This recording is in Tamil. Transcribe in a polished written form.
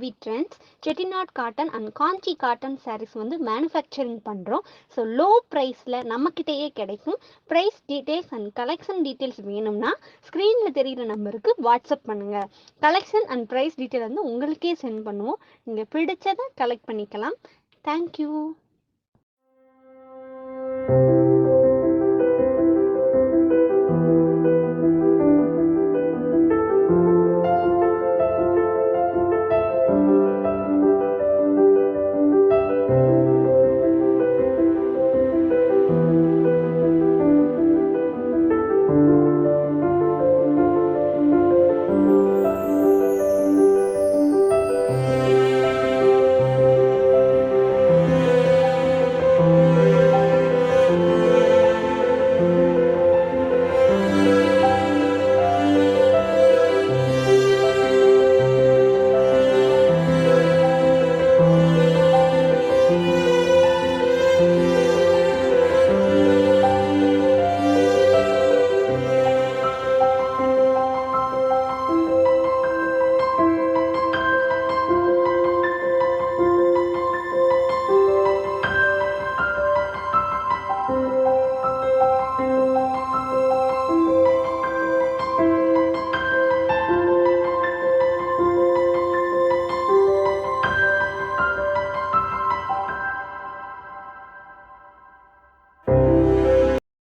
UV Trendz, Chettinad Cotten and Kanchi Cotton sarees வந்து manufacturing பண்றோம். So low priceல நம்மக்கிட்டேயே கிடைக்கும். Price details and collection details வேணும்னா ஸ்க்ரீன்ல தெரியுற நம்பருக்கு வாட்ஸ்அப் பண்ணுங்க. கலெக்ஷன் அண்ட் ப்ரைஸ் டீட்டெயில் வந்து உங்களுக்கே சென்ட் பண்ணுவோம். நீங்கள் பிடிச்சதை கலெக்ட் பண்ணிக்கலாம். தேங்க்யூ.